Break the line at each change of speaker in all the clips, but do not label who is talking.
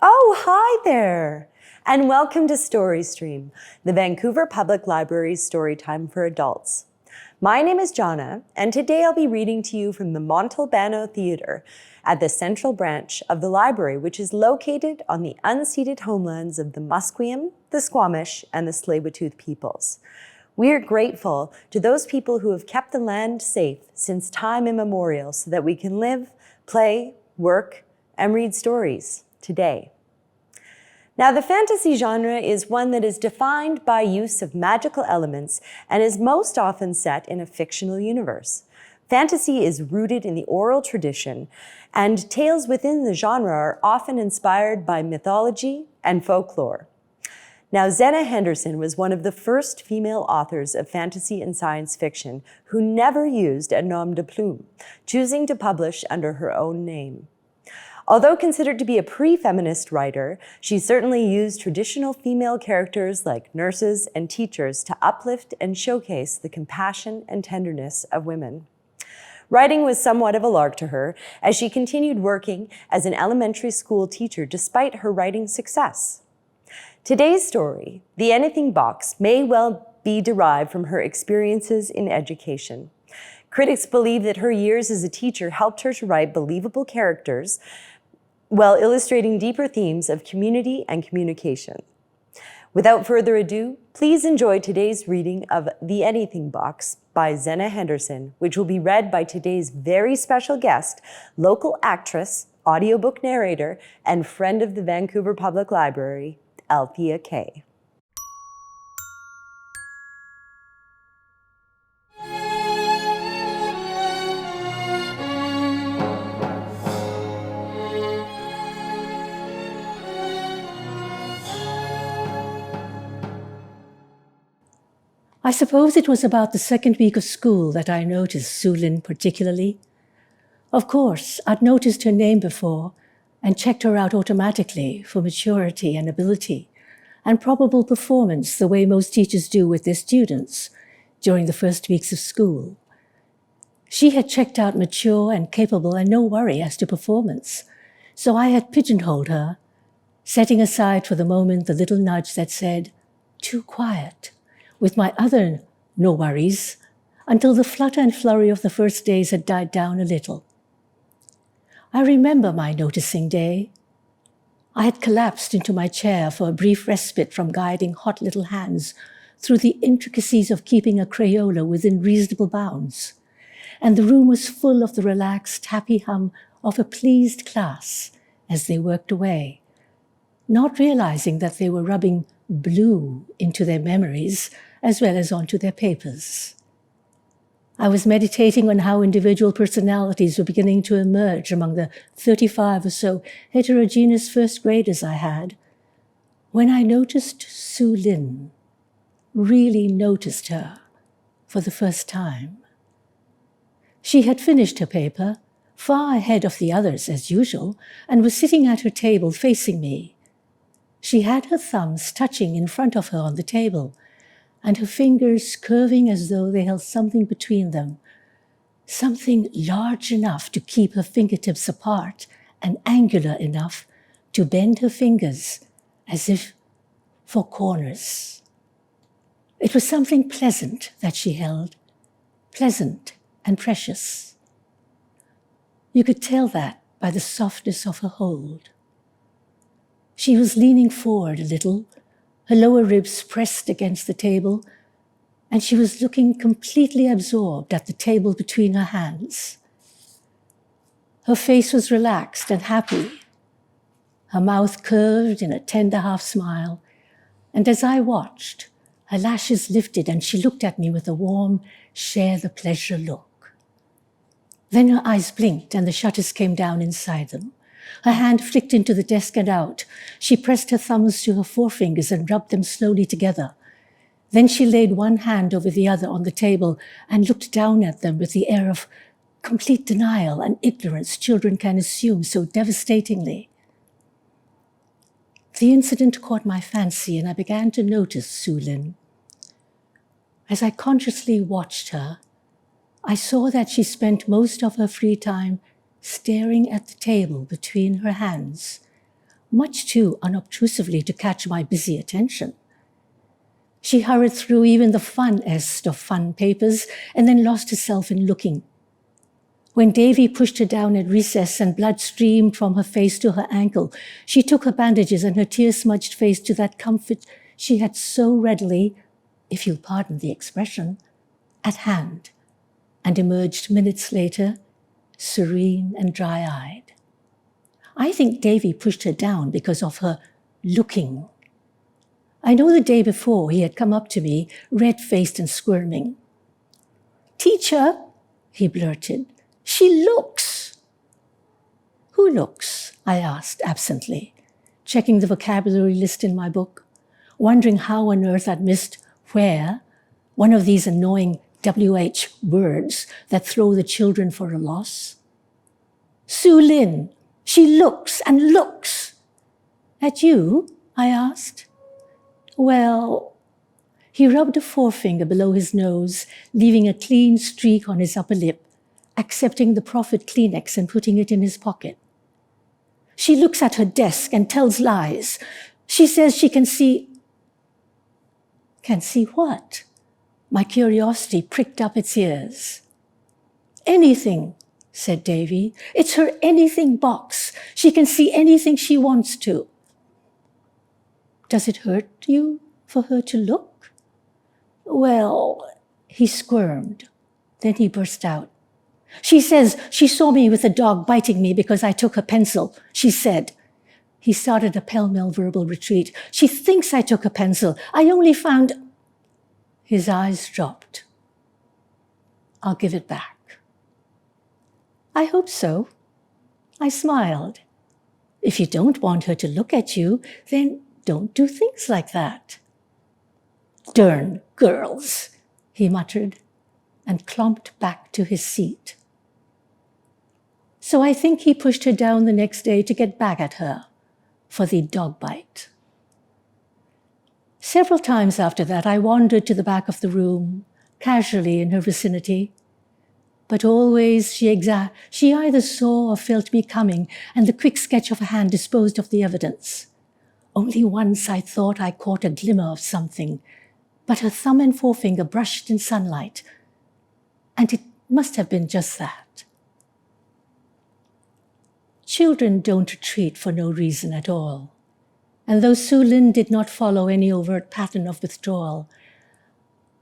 Oh, hi there, and welcome to StoryStream, the Vancouver Public Library's Storytime for Adults. My name is Jonna, and today I'll be reading to you from the Montalbano Theatre at the Central Branch of the library, which is located on the unceded homelands of the Musqueam, the Squamish, and the Tsleil-Waututh peoples. We are grateful to those people who have kept the land safe since time immemorial so that we can live, play, work, and read stories today. Now, the fantasy genre is one that is defined by use of magical elements and is most often set in a fictional universe. Fantasy is rooted in the oral tradition, and tales within the genre are often inspired by mythology and folklore. Now, Zenna Henderson was one of the first female authors of fantasy and science fiction who never used a nom de plume, choosing to publish under her own name. Although considered to be a pre-feminist writer, she certainly used traditional female characters like nurses and teachers to uplift and showcase the compassion and tenderness of women. Writing was somewhat of a lark to her, as she continued working as an elementary school teacher despite her writing success. Today's story, The Anything Box, may well be derived from her experiences in education. Critics believe that her years as a teacher helped her to write believable characters while illustrating deeper themes of community and communication. Without further ado, please enjoy today's reading of The Anything Box by Zenna Henderson, which will be read by today's very special guest, local actress, audiobook narrator, and friend of the Vancouver Public Library, Althea Kaye.
I suppose it was about the second week of school that I noticed Sue Lin particularly. Of course, I'd noticed her name before and checked her out automatically for maturity and ability and probable performance the way most teachers do with their students during the first weeks of school. She had checked out mature and capable and no worry as to performance, so I had pigeonholed her, setting aside for the moment the little nudge that said, "Too quiet," with my other no worries, until the flutter and flurry of the first days had died down a little. I remember my noticing day. I had collapsed into my chair for a brief respite from guiding hot little hands through the intricacies of keeping a Crayola within reasonable bounds, and the room was full of the relaxed, happy hum of a pleased class as they worked away, not realizing that they were rubbing blue into their memories as well as onto their papers. I was meditating on how individual personalities were beginning to emerge among the 35 or so heterogeneous first graders I had, when I noticed Sue Lin, really noticed her for the first time. She had finished her paper, far ahead of the others as usual, and was sitting at her table facing me. She had her thumbs touching in front of her on the table, and her fingers curving as though they held something between them, something large enough to keep her fingertips apart and angular enough to bend her fingers as if for corners. It was something pleasant that she held, pleasant and precious. You could tell that by the softness of her hold. She was leaning forward a little, her lower ribs pressed against the table, and she was looking completely absorbed at the table between her hands. Her face was relaxed and happy, her mouth curved in a tender half-smile, and as I watched, her lashes lifted and she looked at me with a warm, share-the-pleasure look. Then her eyes blinked and the shutters came down inside them. Her hand flicked into the desk and out. She pressed her thumbs to her forefingers and rubbed them slowly together. Then she laid one hand over the other on the table and looked down at them with the air of complete denial and ignorance children can assume so devastatingly. The incident caught my fancy and I began to notice Sue Lin. As I consciously watched her, I saw that she spent most of her free time staring at the table between her hands, much too unobtrusively to catch my busy attention. She hurried through even the funnest of fun papers and then lost herself in looking. When Davy pushed her down at recess and blood streamed from her face to her ankle, she took her bandages and her tear-smudged face to that comfort she had so readily, if you'll pardon the expression, at hand, and emerged minutes later, serene and dry-eyed. I think Davy pushed her down because of her looking. I know the day before he had come up to me, red-faced and squirming. "Teacher," he blurted, "she looks." "Who looks?" I asked absently, checking the vocabulary list in my book, wondering how on earth I'd missed where, one of these annoying WH words that throw the children for a loss. "Sue Lin, she looks and looks." "At you?" I asked. "Well," he rubbed a forefinger below his nose, leaving a clean streak on his upper lip, accepting the proffered Kleenex and putting it in his pocket. "She looks at her desk and tells lies. She says she can see..." "Can see what?" My curiosity pricked up its ears. "Anything," said Davy. "It's her anything box. She can see anything she wants to." "Does it hurt you for her to look?" "Well," he squirmed. Then he burst out. "She says she saw me with a dog biting me because I took her pencil, she said." He started a pell-mell verbal retreat. "She thinks I took her pencil. I only found..." His eyes dropped. "I'll give it back." "I hope so." I smiled. "If you don't want her to look at you, then don't do things like that." "Darn girls," he muttered, and clumped back to his seat. So I think he pushed her down the next day to get back at her for the dog bite. Several times after that, I wandered to the back of the room, casually in her vicinity. But always she either saw or felt me coming, and the quick sketch of a hand disposed of the evidence. Only once I thought I caught a glimmer of something, but her thumb and forefinger brushed in sunlight, and it must have been just that. Children don't retreat for no reason at all. And though Sue Lin did not follow any overt pattern of withdrawal,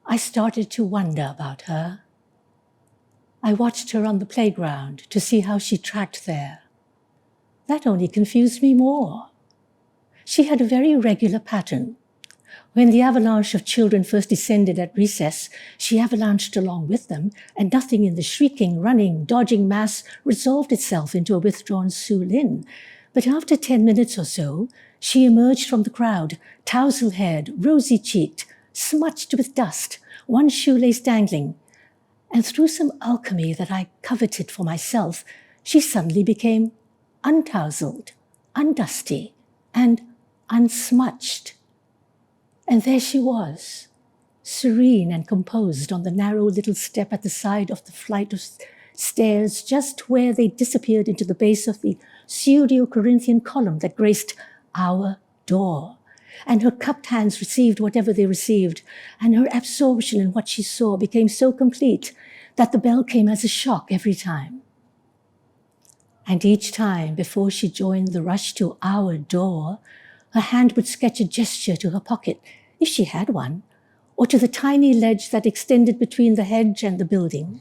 I started to wonder about her. I watched her on the playground to see how she tracked there. That only confused me more. She had a very regular pattern. When the avalanche of children first descended at recess, she avalanched along with them, and nothing in the shrieking, running, dodging mass resolved itself into a withdrawn Sue Lin. But after 10 minutes or so, she emerged from the crowd, tousle-haired, rosy-cheeked, smudged with dust, one shoelace dangling. And through some alchemy that I coveted for myself, she suddenly became untousled, undusty, and unsmudged. And there she was, serene and composed on the narrow little step at the side of the flight of stairs, just where they disappeared into the base of the pseudo-Corinthian column that graced our door. And her cupped hands received whatever they received, and her absorption in what she saw became so complete that the bell came as a shock every time. And each time, before she joined the rush to our door, her hand would sketch a gesture to her pocket, if she had one, or to the tiny ledge that extended between the hedge and the building.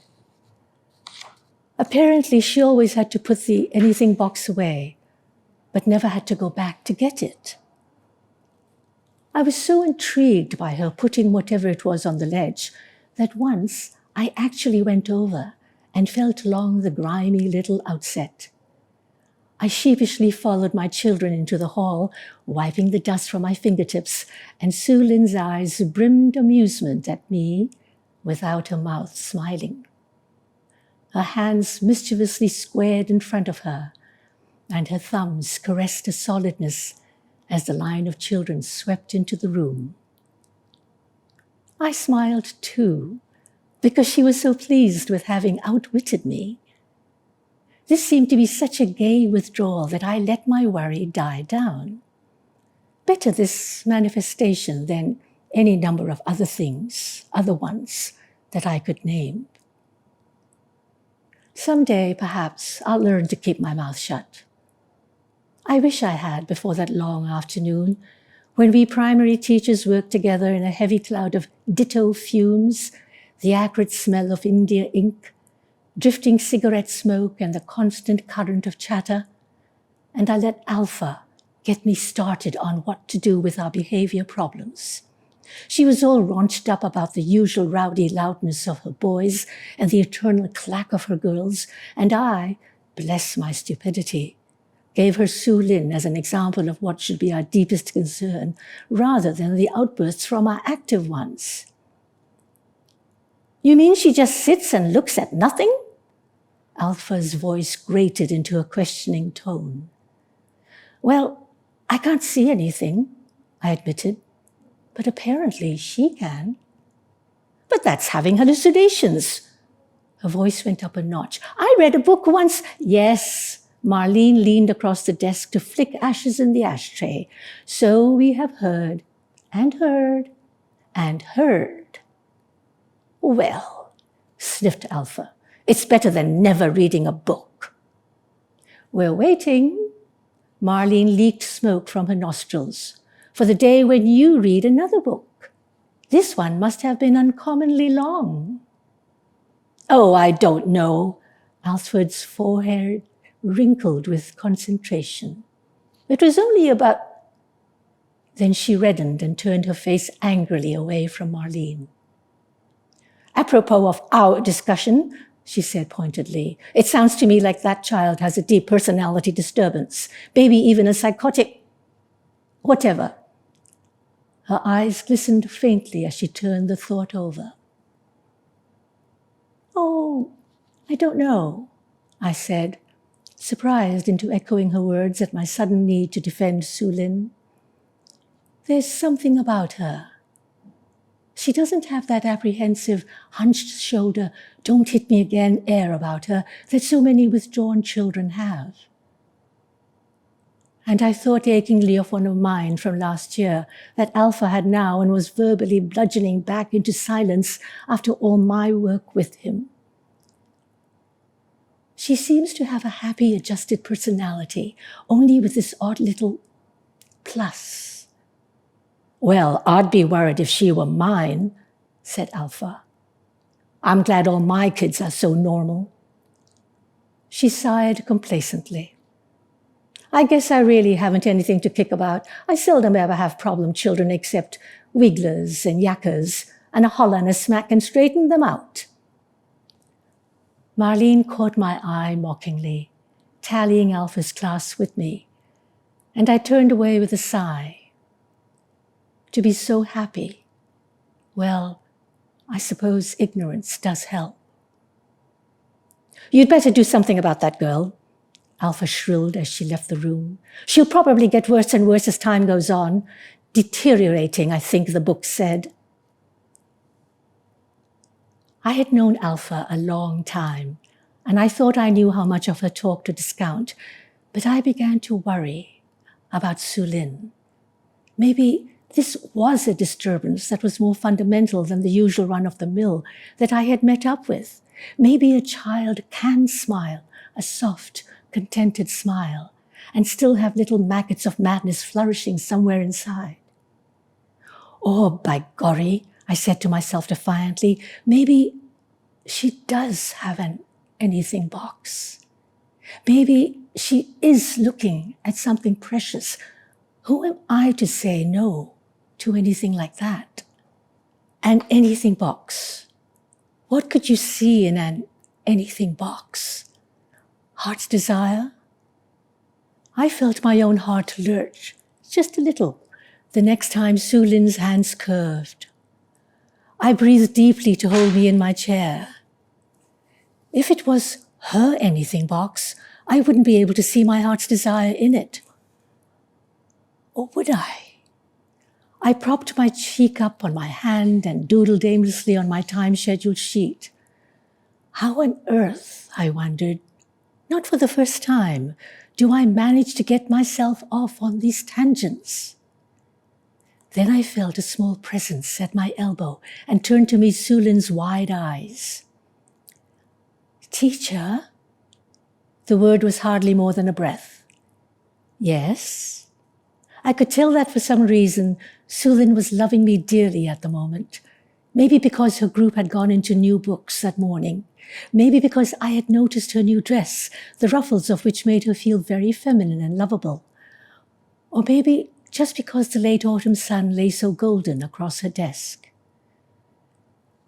Apparently, she always had to put the anything box away, but never had to go back to get it. I was so intrigued by her putting whatever it was on the ledge that once I actually went over and felt along the grimy little outset. I sheepishly followed my children into the hall, wiping the dust from my fingertips, and Sue Lin's eyes brimmed amusement at me without her mouth smiling. Her hands mischievously squared in front of her, and her thumbs caressed a solidness as the line of children swept into the room. I smiled too, because she was so pleased with having outwitted me. This seemed to be such a gay withdrawal that I let my worry die down. Better this manifestation than any number of other things, other ones, that I could name. Someday, perhaps, I'll learn to keep my mouth shut. I wish I had before that long afternoon when we primary teachers worked together in a heavy cloud of ditto fumes, the acrid smell of India ink, drifting cigarette smoke and the constant current of chatter, and I let Alpha get me started on what to do with our behavior problems. She was all raunched up about the usual rowdy loudness of her boys and the eternal clack of her girls, and I, bless my stupidity, gave her Su Lin as an example of what should be our deepest concern, rather than the outbursts from our active ones. "You mean she just sits and looks at nothing?" Alpha's voice grated into a questioning tone. "Well, I can't see anything," I admitted, "but apparently she can." "But that's having hallucinations." Her voice went up a notch. "I read a book once." "Yes." Marlene leaned across the desk to flick ashes in the ashtray. "So we have heard, and heard, and heard." "Well," sniffed Alpha, "it's better than never reading a book." "We're waiting." Marlene leaked smoke from her nostrils. "For the day when you read another book. This one must have been uncommonly long." "Oh, I don't know." Alfred's forehead wrinkled with concentration. "It was only about—" Then she reddened and turned her face angrily away from Marlene. "Apropos of our discussion," she said pointedly, "it sounds to me like that child has a deep personality disturbance, maybe even a psychotic... whatever." Her eyes glistened faintly as she turned the thought over. "Oh, I don't know," I said, surprised into echoing her words at my sudden need to defend Su Lin. "There's something about her. She doesn't have that apprehensive, hunched shoulder, don't hit me again air about her that so many withdrawn children have." And I thought achingly of one of mine from last year that Alpha had now and was verbally bludgeoning back into silence after all my work with him. She seems to have a happy, adjusted personality, only with this odd little plus. "Well, I'd be worried if she were mine," said Alpha. "I'm glad all my kids are so normal." She sighed complacently. "I guess I really haven't anything to kick about. I seldom ever have problem children except wigglers and yackers, and a holler and a smack and straighten them out." Marlene caught my eye mockingly, tallying Alpha's class with me, and I turned away with a sigh. To be so happy, well, I suppose ignorance does help. "You'd better do something about that girl," Alpha shrilled as she left the room. "She'll probably get worse and worse as time goes on. Deteriorating, I think the book said." I had known Alpha a long time, and I thought I knew how much of her talk to discount, but I began to worry about Su Lin. Maybe this was a disturbance that was more fundamental than the usual run-of-the-mill that I had met up with. Maybe a child can smile, a soft, contented smile, and still have little maggots of madness flourishing somewhere inside. "Oh, by gorry," I said to myself defiantly, "maybe she does have an anything box. Maybe she is looking at something precious. Who am I to say no to anything like that?" An anything box. What could you see in an anything box? Heart's desire? I felt my own heart lurch, just a little, the next time Su Lin's hands curved. I breathed deeply to hold me in my chair. If it was her anything box, I wouldn't be able to see my heart's desire in it. Or would I? I propped my cheek up on my hand and doodled aimlessly on my time-scheduled sheet. How on earth, I wondered, not for the first time, do I manage to get myself off on these tangents. Then I felt a small presence at my elbow and turned to meet Sulin's wide eyes. "Teacher?" The word was hardly more than a breath. "Yes?" I could tell that for some reason, Sulin was loving me dearly at the moment. Maybe because her group had gone into new books that morning. Maybe because I had noticed her new dress, the ruffles of which made her feel very feminine and lovable. Or maybe just because the late autumn sun lay so golden across her desk.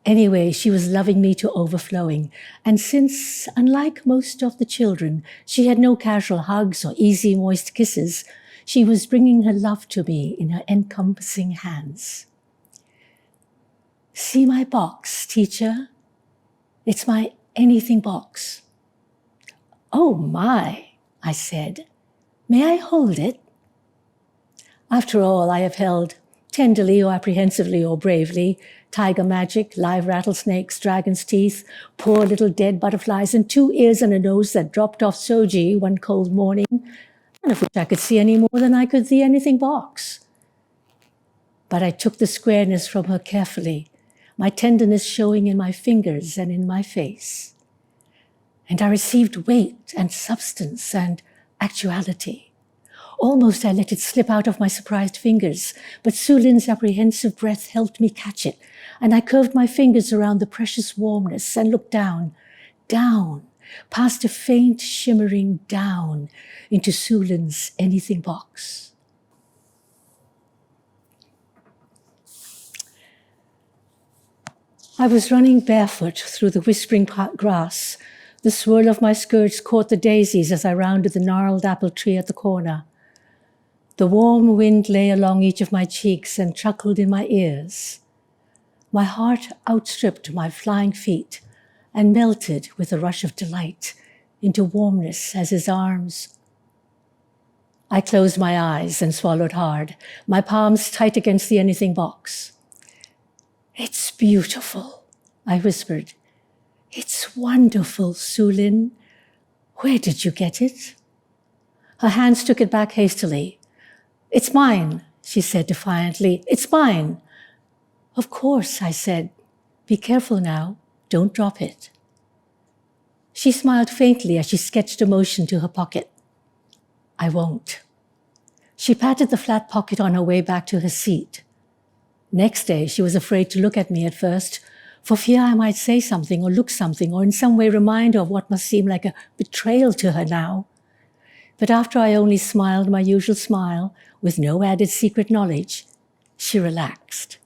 Anyway, she was loving me to overflowing, and since, unlike most of the children, she had no casual hugs or easy, moist kisses, she was bringing her love to me in her encompassing hands. "See my box, teacher? It's my anything box." "Oh my," I said. "May I hold it?" After all, I have held, tenderly or apprehensively or bravely, tiger magic, live rattlesnakes, dragon's teeth, poor little dead butterflies, and 2 ears and a nose that dropped off Soji one cold morning, none of which I could see any more than I could the anything box. But I took the squareness from her carefully, my tenderness showing in my fingers and in my face. And I received weight and substance and actuality. Almost I let it slip out of my surprised fingers, but Sulin's apprehensive breath helped me catch it, and I curved my fingers around the precious warmness and looked down, past a faint shimmering down into Sulin's anything box. I was running barefoot through the whispering grass. The swirl of my skirts caught the daisies as I rounded the gnarled apple tree at the corner. The warm wind lay along each of my cheeks and chuckled in my ears. My heart outstripped my flying feet and melted with a rush of delight into warmness as his arms. I closed my eyes and swallowed hard, my palms tight against the anything box. "It's beautiful," I whispered. "It's wonderful, Sulin. Where did you get it?" Her hands took it back hastily. "It's mine," she said defiantly. "It's mine." "Of course," I said. "Be careful now. Don't drop it." She smiled faintly as she sketched a motion to her pocket. "I won't." She patted the flat pocket on her way back to her seat. Next day, she was afraid to look at me at first, for fear I might say something or look something or in some way remind her of what must seem like a betrayal to her now. But after I only smiled my usual smile, with no added secret knowledge, she relaxed.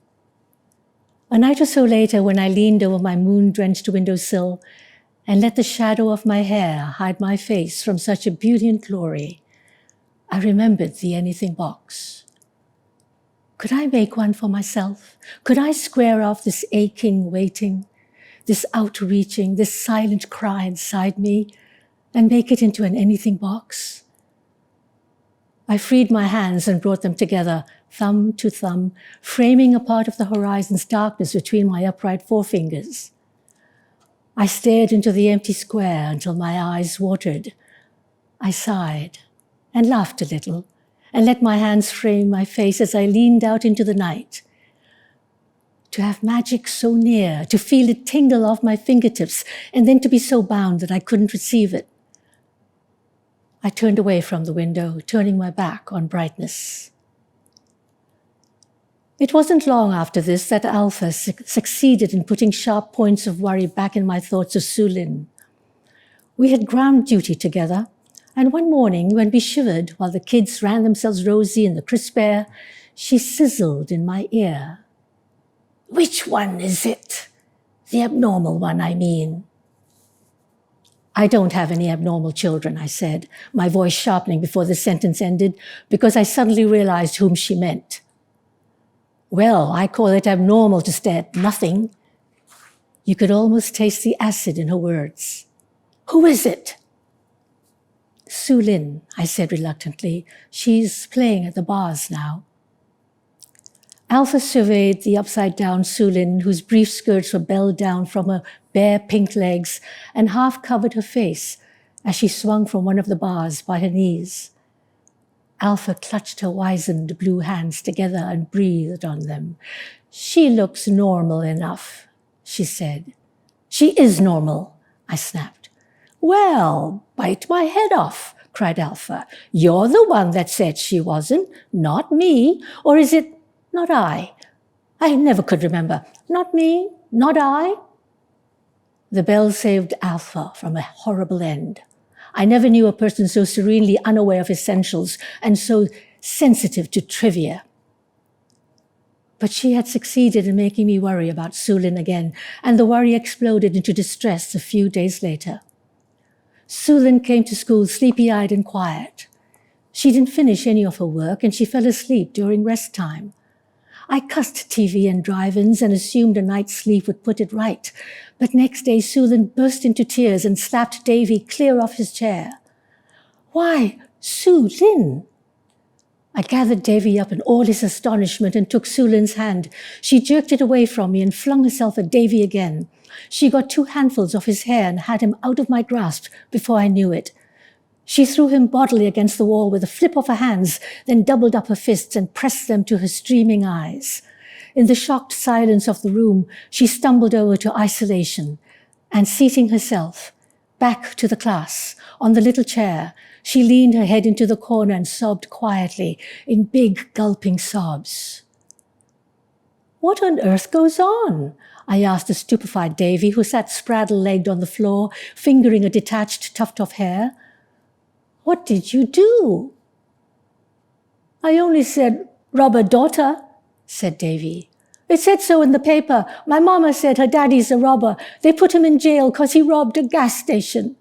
A night or so later, when I leaned over my moon-drenched windowsill and let the shadow of my hair hide my face from such ebullient glory, I remembered the anything box. Could I make one for myself? Could I square off this aching waiting, this outreaching, this silent cry inside me, and make it into an anything box? I freed my hands and brought them together, thumb to thumb, framing a part of the horizon's darkness between my upright forefingers. I stared into the empty square until my eyes watered. I sighed and laughed a little and let my hands frame my face as I leaned out into the night. To have magic so near, to feel it tingle off my fingertips, and then to be so bound that I couldn't receive it. I turned away from the window, turning my back on brightness. It wasn't long after this that Alpha succeeded in putting sharp points of worry back in my thoughts of Sulin. We had ground duty together, and one morning when we shivered while the kids ran themselves rosy in the crisp air, she sizzled in my ear. "Which one is it? The abnormal one, I mean." "I don't have any abnormal children," I said, my voice sharpening before the sentence ended because I suddenly realized whom she meant. "Well, I call it abnormal to stare at nothing." You could almost taste the acid in her words. "Who is it?" "Sulin," I said reluctantly. "She's playing at the bars now." Alpha surveyed the upside-down Sulin, whose brief skirts were belled down from her bare pink legs and half covered her face, as she swung from one of the bars by her knees. Alpha clutched her wizened blue hands together and breathed on them. "She looks normal enough," she said. "She is normal," I snapped. "Well, bite my head off," cried Alpha. "You're the one that said she wasn't, not me. Or is it not I? I never could remember. Not me, not I." The bell saved Alpha from a horrible end. I never knew a person so serenely unaware of essentials and so sensitive to trivia. But she had succeeded in making me worry about Sulin again, and the worry exploded into distress a few days later. Sulin came to school sleepy-eyed and quiet. She didn't finish any of her work, and she fell asleep during rest time. I cussed TV and drive-ins and assumed a night's sleep would put it right. But next day, Sulin burst into tears and slapped Davy clear off his chair. "Why, Sulin!" I gathered Davy up in all his astonishment and took Sulin's hand. She jerked it away from me and flung herself at Davy again. She got 2 handfuls of his hair and had him out of my grasp before I knew it. She threw him bodily against the wall with a flip of her hands, then doubled up her fists and pressed them to her streaming eyes. In the shocked silence of the room, she stumbled over to isolation, and seating herself back to the class on the little chair, she leaned her head into the corner and sobbed quietly in big, gulping sobs. "What on earth goes on?" I asked the stupefied Davy, who sat spraddle-legged on the floor, fingering a detached tuft of hair. "What did you do?" "I only said, rob a daughter," said Davy. "It said so in the paper. My mama said her daddy's a robber. They put him in jail 'cause he robbed a gas station."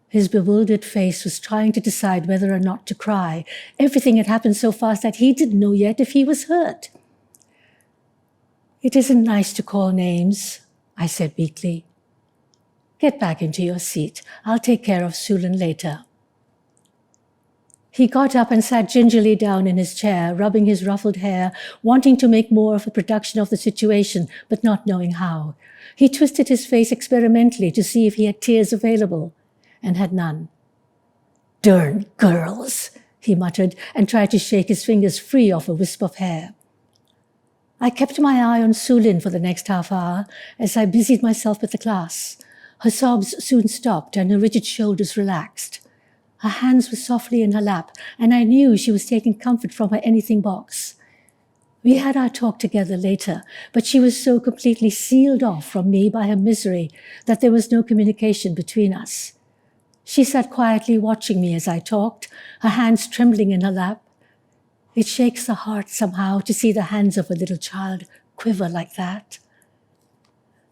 His bewildered face was trying to decide whether or not to cry. Everything had happened so fast that he didn't know yet if he was hurt. "It isn't nice to call names," I said weakly. "Get back into your seat. I'll take care of Sulin later." He got up and sat gingerly down in his chair, rubbing his ruffled hair, wanting to make more of a production of the situation, but not knowing how. He twisted his face experimentally to see if he had tears available, and had none. "Darn girls," he muttered, and tried to shake his fingers free of a wisp of hair. I kept my eye on Sulin for the next half hour as I busied myself with the class. Her sobs soon stopped and her rigid shoulders relaxed. Her hands were softly in her lap, and I knew she was taking comfort from her anything box. We had our talk together later, but she was so completely sealed off from me by her misery that there was no communication between us. She sat quietly watching me as I talked, her hands trembling in her lap. It shakes the heart somehow to see the hands of a little child quiver like that.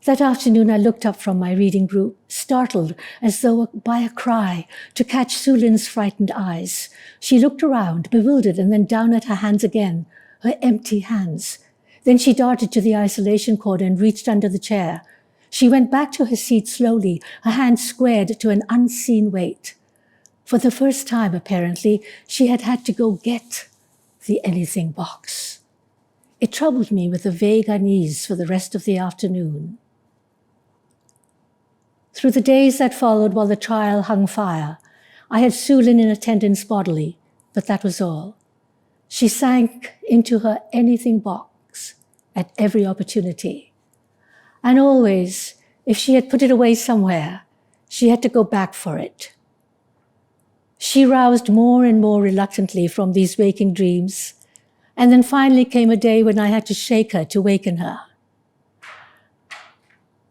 That afternoon, I looked up from my reading group, startled as though by a cry, to catch Sulin's frightened eyes. She looked around, bewildered, and then down at her hands again, her empty hands. Then she darted to the isolation cord and reached under the chair. She went back to her seat slowly, her hands squared to an unseen weight. For the first time, apparently, she had had to go get the anything box. It troubled me with a vague unease for the rest of the afternoon. Through the days that followed while the trial hung fire, I had Sulin in attendance bodily, but that was all. She sank into her anything box at every opportunity. And always, if she had put it away somewhere, she had to go back for it. She roused more and more reluctantly from these waking dreams, and then finally came a day when I had to shake her to waken her.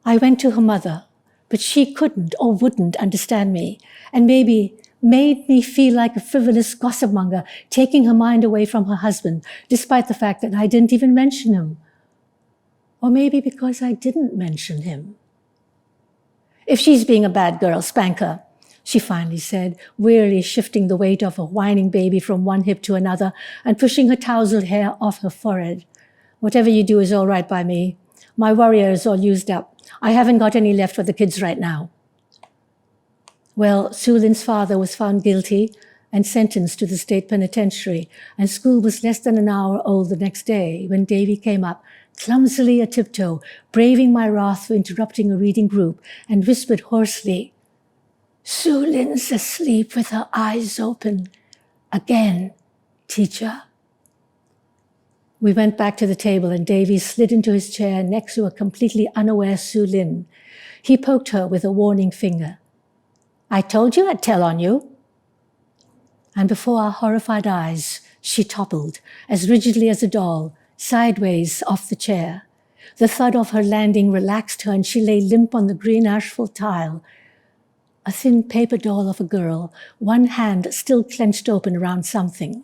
I went to her mother, but she couldn't or wouldn't understand me, and maybe made me feel like a frivolous gossipmonger taking her mind away from her husband, despite the fact that I didn't even mention him. Or maybe because I didn't mention him. "If she's being a bad girl, spank her," she finally said, wearily shifting the weight of a whining baby from one hip to another and pushing her tousled hair off her forehead. "Whatever you do is all right by me. My warrior is all used up. I haven't got any left for the kids right now." Well, Sulin's father was found guilty and sentenced to the state penitentiary, and school was less than an hour old the next day when Davy came up, clumsily a tiptoe, braving my wrath for interrupting a reading group, and whispered hoarsely, Su Lin's asleep with her eyes open. Again, teacher. We went back to the table and Davy slid into his chair next to a completely unaware Su Lin. He poked her with a warning finger. I told you I'd tell on you. And before our horrified eyes, she toppled, as rigidly as a doll, sideways off the chair. The thud of her landing relaxed her and she lay limp on the green asphalt tile, a thin paper doll of a girl, one hand still clenched open around something.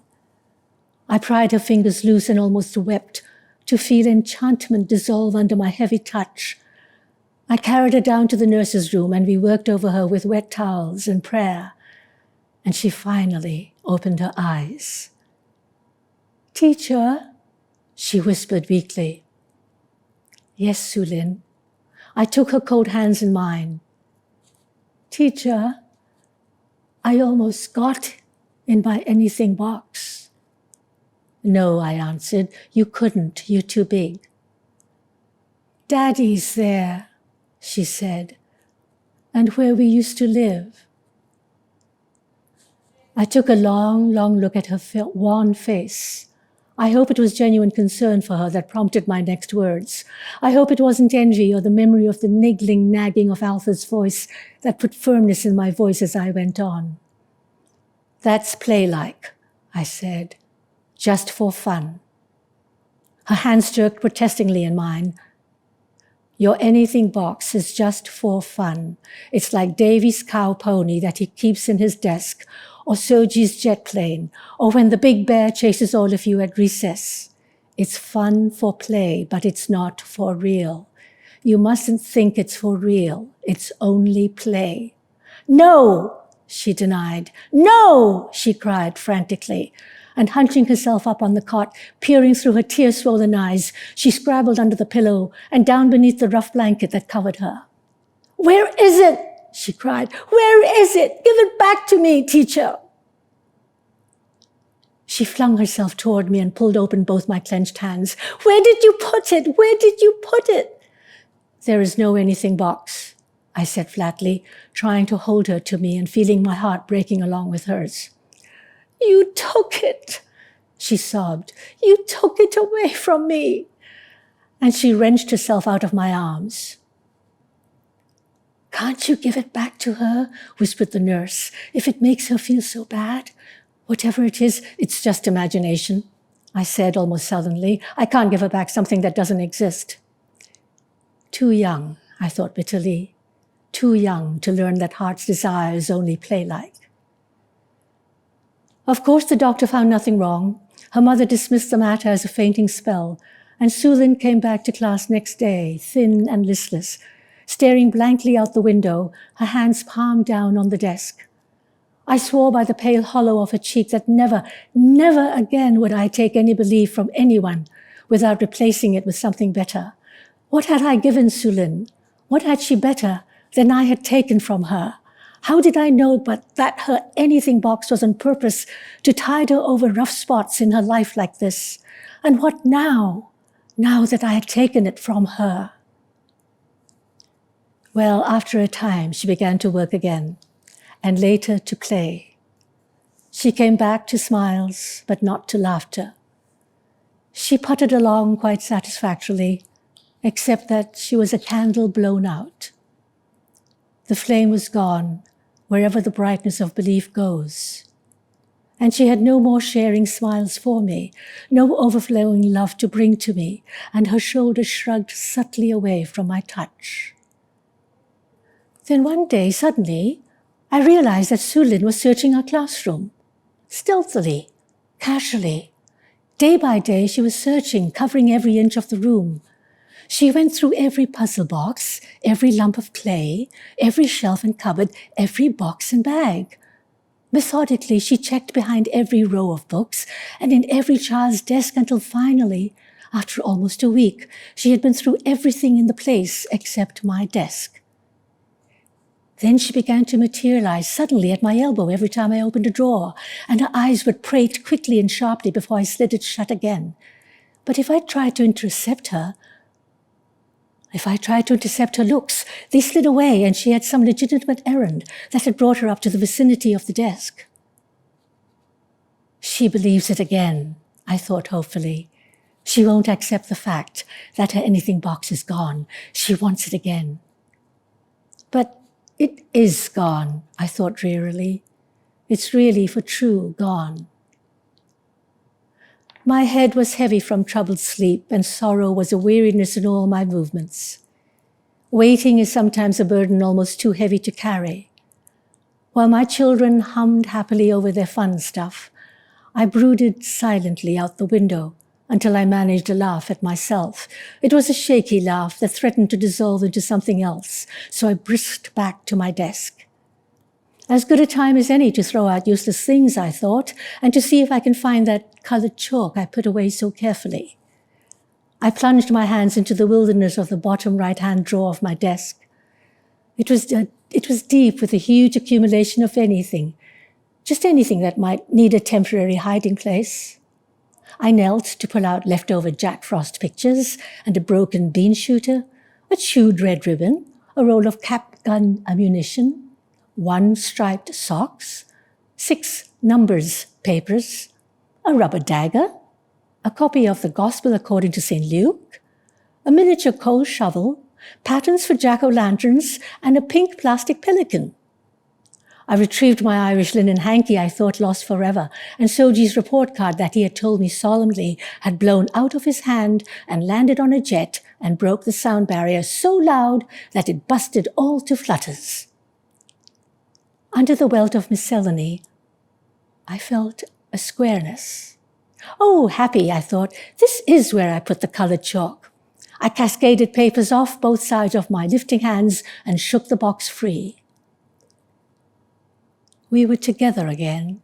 I pried her fingers loose and almost wept to feel enchantment dissolve under my heavy touch. I carried her down to the nurse's room and we worked over her with wet towels and prayer. And she finally opened her eyes. Teacher, she whispered weakly. Yes, Su Lin. I took her cold hands in mine. Teacher, I almost got in my anything box. No, I answered, you couldn't, you're too big. Daddy's there, she said, and where we used to live. I took a long, long look at her wan face. I hope it was genuine concern for her that prompted my next words. I hope it wasn't envy or the memory of the niggling nagging of Althea's voice that put firmness in my voice as I went on. That's play-like, I said, just for fun. Her hands jerked protestingly in mine. Your anything box is just for fun. It's like Davy's cow pony that he keeps in his desk, or Soji's jet plane, or when the big bear chases all of you at recess. It's fun for play, but it's not for real. You mustn't think it's for real. It's only play. No, she denied. No, she cried frantically. And hunching herself up on the cot, peering through her tear-swollen eyes, she scrabbled under the pillow and down beneath the rough blanket that covered her. Where is it? She cried. Where is it? Give it back to me, teacher. She flung herself toward me and pulled open both my clenched hands. Where did you put it? Where did you put it? There is no anything box, I said flatly, trying to hold her to me and feeling my heart breaking along with hers. You took it, she sobbed. You took it away from me. And she wrenched herself out of my arms. Can't you give it back to her? Whispered the nurse. If it makes her feel so bad. Whatever it is, it's just imagination, I said almost sullenly. I can't give her back something that doesn't exist. Too young, I thought bitterly. Too young to learn that heart's desire is only play-like. Of course, the doctor found nothing wrong. Her mother dismissed the matter as a fainting spell, and Su Lin came back to class next day, thin and listless, staring blankly out the window, her hands palm down on the desk. I swore by the pale hollow of her cheek that never, never again would I take any belief from anyone without replacing it with something better. What had I given Su Lin? What had she better than I had taken from her? How did I know but that her anything box was on purpose to tide her over rough spots in her life like this? And what now that I had taken it from her? Well, after a time, she began to work again, and later to play. She came back to smiles, but not to laughter. She puttered along quite satisfactorily, except that she was a candle blown out. The flame was gone, wherever the brightness of belief goes. And she had no more sharing smiles for me, no overflowing love to bring to me, and her shoulders shrugged subtly away from my touch. Then one day, suddenly, I realized that Su Lin was searching our classroom, stealthily, casually. Day by day, she was searching, covering every inch of the room. She went through every puzzle box, every lump of clay, every shelf and cupboard, every box and bag. Methodically, she checked behind every row of books and in every child's desk until finally, after almost a week, she had been through everything in the place except my desk. Then she began to materialize suddenly at my elbow every time I opened a drawer, and her eyes would prate quickly and sharply before I slid it shut again. But if I tried to intercept her, If I tried to intercept her looks, they slid away and she had some legitimate errand that had brought her up to the vicinity of the desk. She believes it again, I thought hopefully. She won't accept the fact that her anything box is gone. She wants it again. But it is gone, I thought drearily. It's really for true gone. My head was heavy from troubled sleep, and sorrow was a weariness in all my movements. Waiting is sometimes a burden almost too heavy to carry. While my children hummed happily over their fun stuff, I brooded silently out the window until I managed to laugh at myself. It was a shaky laugh that threatened to dissolve into something else, so I brisked back to my desk. As good a time as any to throw out useless things, I thought, and to see if I can find that colored chalk I put away so carefully. I plunged my hands into the wilderness of the bottom right-hand drawer of my desk. It was deep with a huge accumulation of anything, just anything that might need a temporary hiding place. I knelt to pull out leftover Jack Frost pictures and a broken bean shooter, a chewed red ribbon, a roll of cap gun ammunition, 1 striped socks, 6 numbers papers, a rubber dagger, a copy of the Gospel according to St. Luke, a miniature coal shovel, patterns for jack-o'-lanterns, and a pink plastic pelican. I retrieved my Irish linen hanky I thought lost forever, and Soji's report card that he had told me solemnly had blown out of his hand and landed on a jet and broke the sound barrier so loud that it busted all to flutters. Under the welt of miscellany, I felt a squareness. Oh, happy, I thought, this is where I put the colored chalk. I cascaded papers off both sides of my lifting hands and shook the box free. We were together again.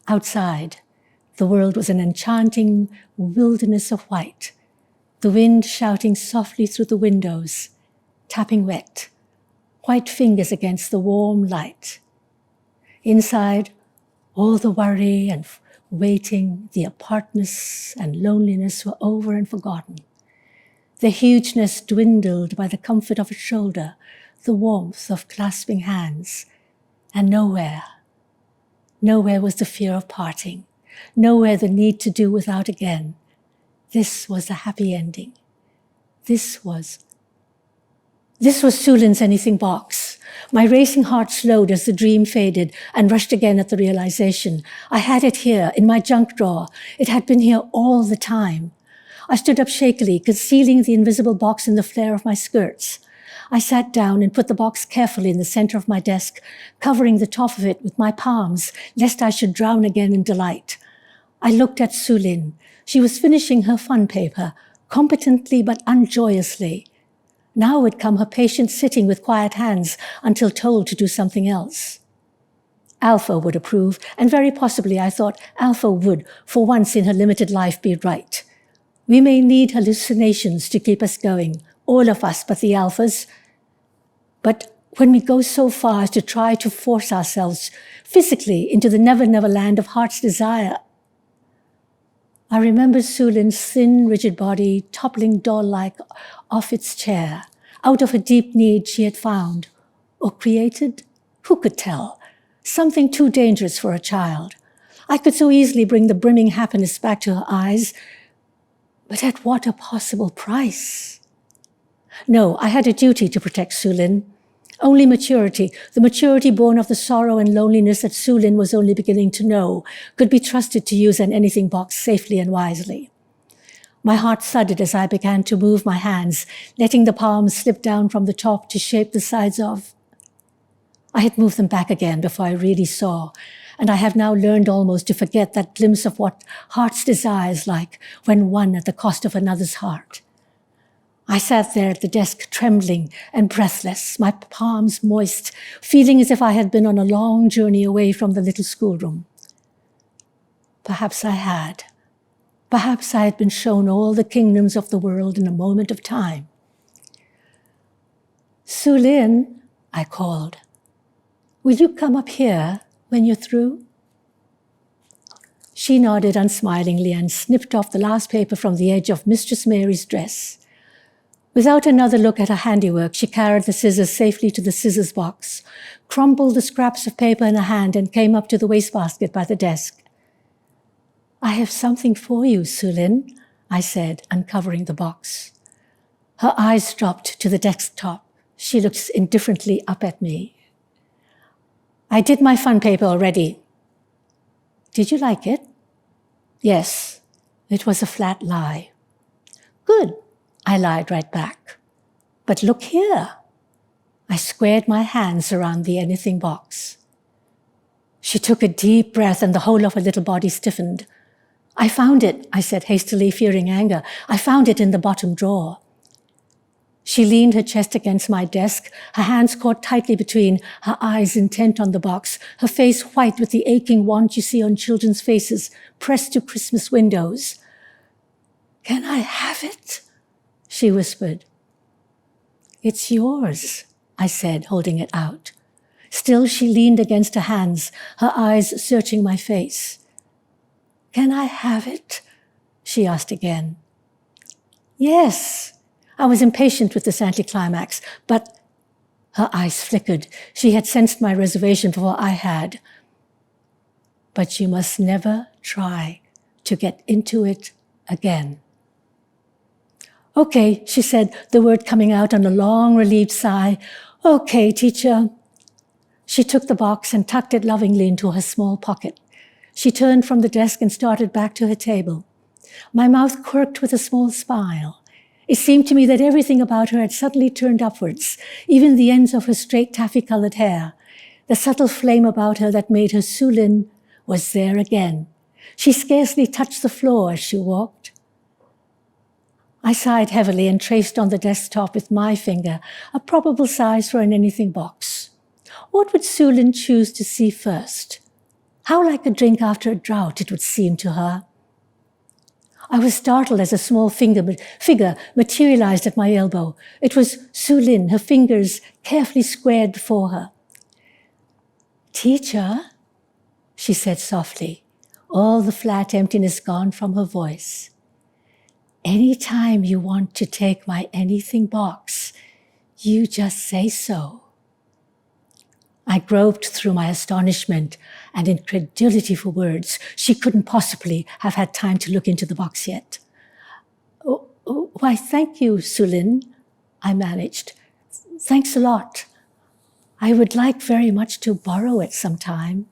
Outside, the world was an enchanting wilderness of white, the wind shouting softly through the windows, tapping wet, white fingers against the warm light. Inside, all the worry and waiting, the apartness and loneliness were over and forgotten. The hugeness dwindled by the comfort of a shoulder, the warmth of clasping hands, and nowhere was the fear of parting, nowhere the need to do without again. This was a happy ending. This was Sulin's anything box. My racing heart slowed as the dream faded and rushed again at the realization. I had it here in my junk drawer. It had been here all the time. I stood up shakily, concealing the invisible box in the flare of my skirts. I sat down and put the box carefully in the center of my desk, covering the top of it with my palms, lest I should drown again in delight. I looked at Sulin. She was finishing her fun paper, competently but unjoyously. Now would come her patient sitting with quiet hands until told to do something else. Alpha would approve, and very possibly I thought Alpha would, for once in her limited life, be right. We may need hallucinations to keep us going, all of us but the Alphas. But when we go so far as to try to force ourselves physically into the never-never land of heart's desire, I remember Sulin's thin, rigid body toppling doll-like off its chair, out of a deep need she had found, or created, who could tell, something too dangerous for a child. I could so easily bring the brimming happiness back to her eyes, but at what a possible price? No, I had a duty to protect Sulin. Only maturity, the maturity born of the sorrow and loneliness that Sulin was only beginning to know, could be trusted to use an anything box safely and wisely. My heart thudded as I began to move my hands, letting the palms slip down from the top to shape the sides of. I had moved them back again before I really saw, and I have now learned almost to forget that glimpse of what heart's desire is like when won at the cost of another's heart. I sat there at the desk trembling and breathless, my palms moist, feeling as if I had been on a long journey away from the little schoolroom. Perhaps I had. Perhaps I had been shown all the kingdoms of the world in a moment of time. Sulin, I called, will you come up here when you're through? She nodded unsmilingly and snipped off the last paper from the edge of Mistress Mary's dress. Without another look at her handiwork, she carried the scissors safely to the scissors box, crumpled the scraps of paper in her hand, and came up to the wastebasket by the desk. "I have something for you, Sulin," I said, uncovering the box. Her eyes dropped to the desktop. She looked indifferently up at me. "I did my fun paper already." "Did you like it?" "Yes." It was a flat lie. "Good," I lied right back. "But look here." I squared my hands around the anything box. She took a deep breath and the whole of her little body stiffened. "I found it," I said hastily, fearing anger. "I found it in the bottom drawer." She leaned her chest against my desk, her hands caught tightly between, her eyes intent on the box, her face white with the aching want you see on children's faces pressed to Christmas windows. "Can I have it?" she whispered. "It's yours," I said, holding it out. Still, she leaned against her hands, her eyes searching my face. "Can I have it?" she asked again. "Yes." I was impatient with this anticlimax, but her eyes flickered. She had sensed my reservation before I had. "But you must never try to get into it again." "Okay," she said, the word coming out on a long, relieved sigh. "Okay, teacher." She took the box and tucked it lovingly into her small pocket. She turned from the desk and started back to her table. My mouth quirked with a small smile. It seemed to me that everything about her had suddenly turned upwards, even the ends of her straight taffy-colored hair. The subtle flame about her that made her Sulin was there again. She scarcely touched the floor as she walked. I sighed heavily and traced on the desktop with my finger a probable size for an anything box. What would Sulin choose to see first? How like a drink after a drought it would seem to her. I was startled as a small figure materialized at my elbow. It was Sulin, her fingers carefully squared before her. "Teacher," she said softly, all the flat emptiness gone from her voice. "Any time you want to take my anything box, you just say so." I groped through my astonishment and incredulity for words. She couldn't possibly have had time to look into the box yet. Why, thank you, Sulin," I managed. "Thanks a lot. I would like very much to borrow it sometime."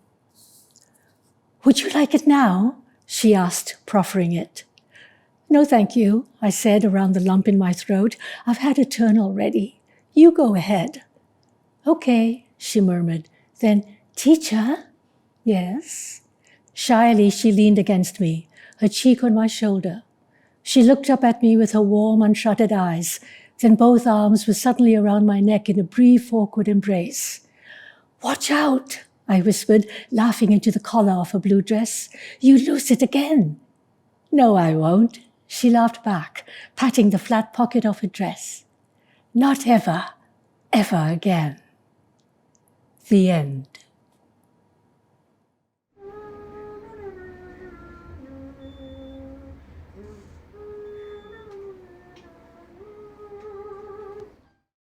"Would you like it now?" she asked, proffering it. "No, thank you," I said around the lump in my throat. "I've had a turn already. You go ahead." "Okay," she murmured. Then, "Teacher?" "Yes?" Shyly, she leaned against me, her cheek on my shoulder. She looked up at me with her warm, unshuttered eyes. Then both arms were suddenly around my neck in a brief, awkward embrace. "Watch out," I whispered, laughing into the collar of her blue dress. "You lose it again." "No, I won't," she laughed back, patting the flat pocket of her dress. "Not ever, ever again." The end.